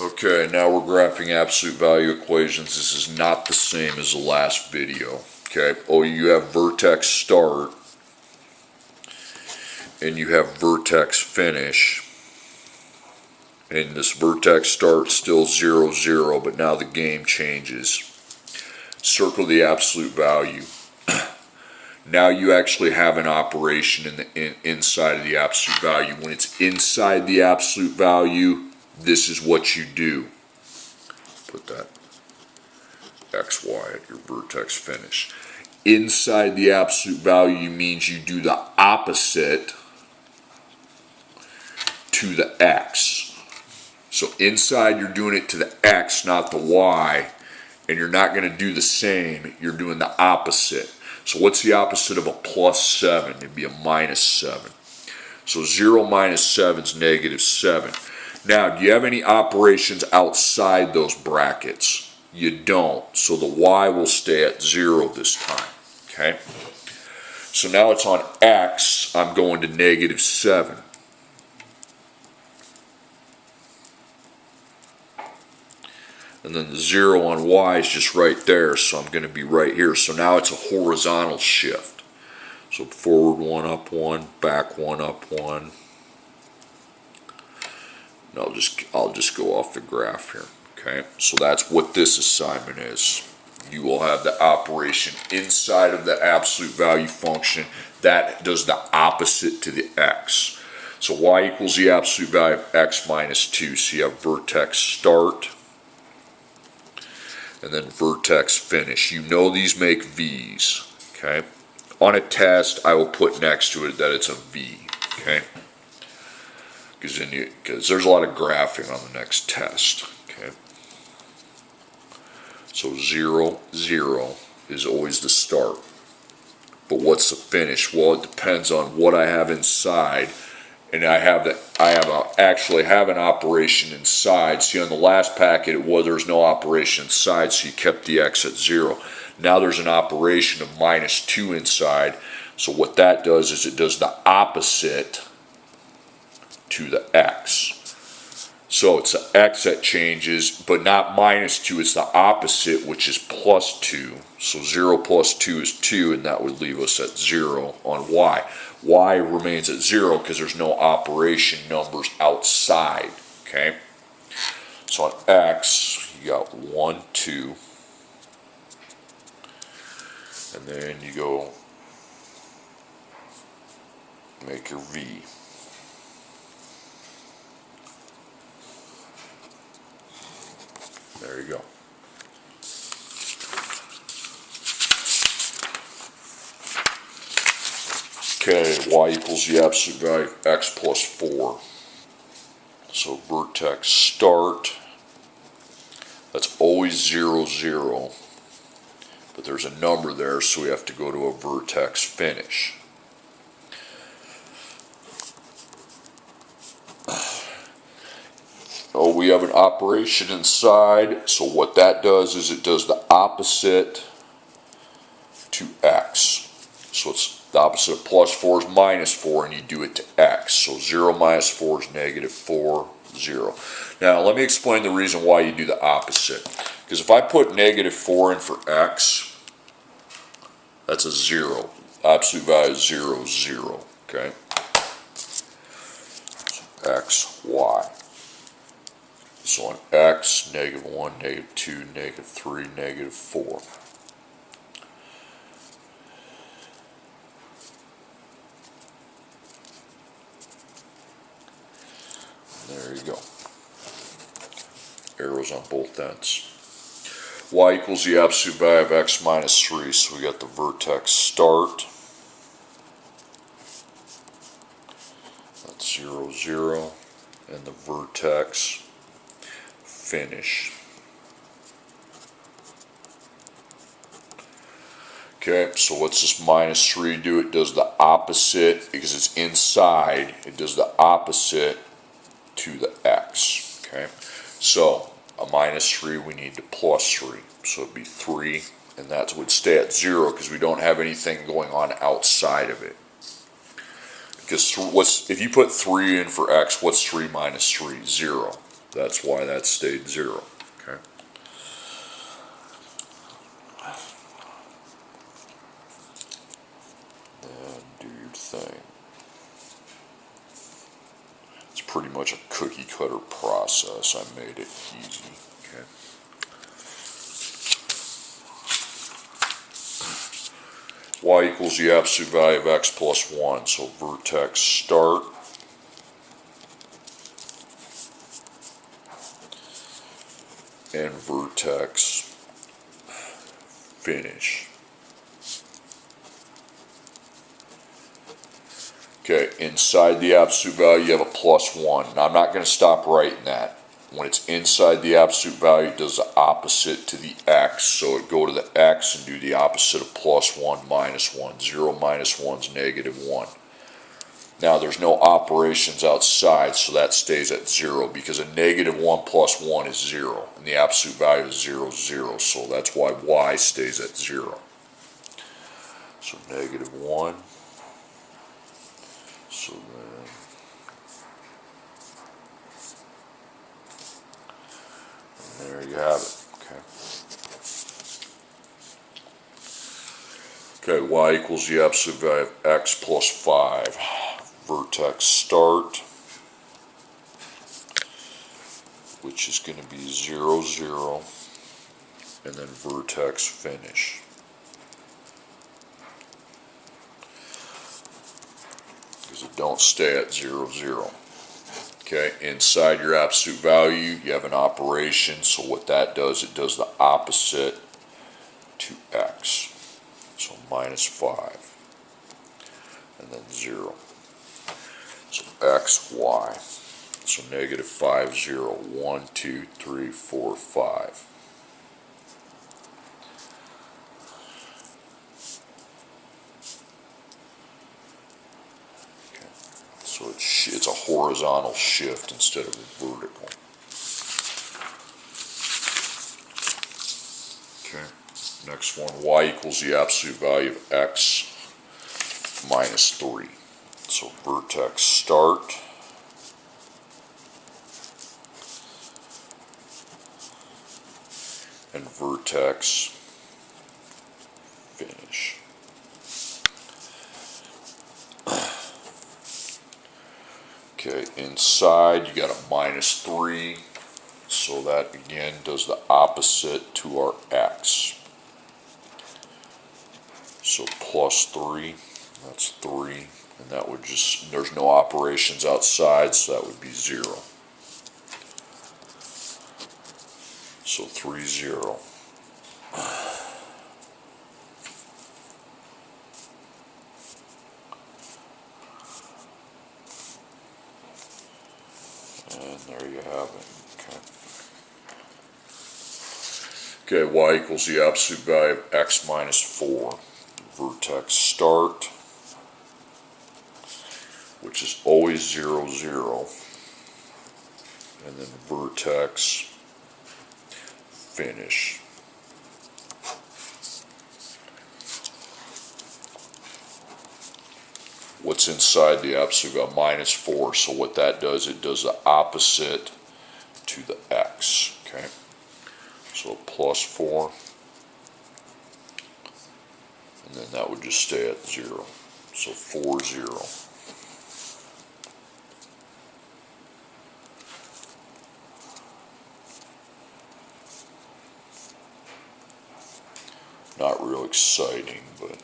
Okay, now we're graphing absolute value equations. This is not the same as the last video. Okay, you have vertex start and you have vertex finish. And this vertex start still 0, 0, but now the game changes. Circle the absolute value. Now you actually have an operation inside of the absolute value. When it's inside the absolute value, this is what you do. Put that XY at your vertex finish. Inside the absolute value means you do the opposite to the X. So inside you're doing it to the X, not the Y, and you're not going to do the same, you're doing the opposite. So what's the opposite of a plus 7? It'd be a minus 7. So 0 minus 7 is negative 7. Now, do you have any operations outside those brackets? You don't. So the Y will stay at 0 this time. Okay? So now it's on X, I'm going to negative 7. And then the 0 on Y is just right there, so I'm going to be right here. So now it's a horizontal shift. So forward 1, up 1, back 1, up 1. And I'll just go off the graph here. Okay, so that's what this assignment is. You will have the operation inside of the absolute value function that does the opposite to the X. So Y equals the absolute value of X minus 2. So you have vertex start and then vertex finish. You know these make V's. Okay, on a test I will put next to it that it's a V. Okay, because there's a lot of graphing on the next test. Okay, so 0, 0 is always the start. But what's the finish? Well, it depends on what I have inside, and I actually have an operation inside. See, on the last packet, there's no operation inside, so you kept the X at 0. Now there's an operation of minus 2 inside. So what that does is it does the opposite to the X. So it's the X that changes, but not minus 2, it's the opposite, which is plus 2. So 0 plus 2 is 2, and that would leave us at 0 on Y. Y remains at 0 because there's no operation numbers outside. Okay? So on X, you got 1, 2, and then you go make your V. There you go. Okay, Y equals the absolute value of X plus 4. So vertex start, that's always 0, 0. But there's a number there, so we have to go to a vertex finish. Oh, we have an operation inside, so what that does is it does the opposite to X. So it's the opposite of plus 4 is minus 4, and you do it to X. So 0 minus 4 is negative 4, 0. Now, let me explain the reason why you do the opposite. Because if I put negative 4 in for X, that's a 0. Absolute value is 0, 0. Okay? So X, Y. So on X, negative 1, negative 2, negative 3, negative 4. There you go. Arrows on both ends. Y equals the absolute value of X minus 3. So we got the vertex start. That's 0, 0. And the vertex finish. Okay, so what's this minus 3 do? It does the opposite, because it's inside, it does the opposite to the X. Okay, so a minus 3, we need to plus 3. So it'd be 3, and that would stay at 0 because we don't have anything going on outside of it. Because if you put 3 in for X, what's 3 minus 3? 0. That's why that stayed 0. Okay. Then do your thing. It's pretty much a cookie cutter process. I made it easy. Okay. Y equals the absolute value of x plus 1. So vertex start and vertex finish. Okay, inside the absolute value you have a plus 1. Now I'm not going to stop writing that. When it's inside the absolute value, it does the opposite to the x. So it go to the x and do the opposite of plus 1 minus 1. 0 minus 1 is negative 1. Now there's no operations outside, so that stays at 0 because a negative 1 plus 1 is 0. And the absolute value is 0, 0. So that's why y stays at 0. So negative 1. So then there you have it. Okay, y equals the absolute value of x plus 5. Vertex start, which is going to be 0, 0, and then vertex finish. Because it don't stay at 0, 0. Okay, inside your absolute value, you have an operation, so what that does, it does the opposite to x. So minus 5, and then 0. So x, y. So negative 5, 0, 1, 2, 3, 4, 5. Okay. So it's a horizontal shift instead of a vertical. Okay. Next one, y equals the absolute value of x minus 3. So vertex start and vertex finish. Okay, inside you got a minus 3, so that again does the opposite to our x. So plus 3, that's 3. And that would just, there's no operations outside, so that would be 0. So 3, 0. And there you have it. Okay, y equals the absolute value of x minus 4. Vertex start, which is always 0, 0, and then vertex finish. What's inside the absolute value? Minus 4, so what that does, it does the opposite to the x, okay? So plus 4, and then that would just stay at 0, so 4, 0. Not real exciting, but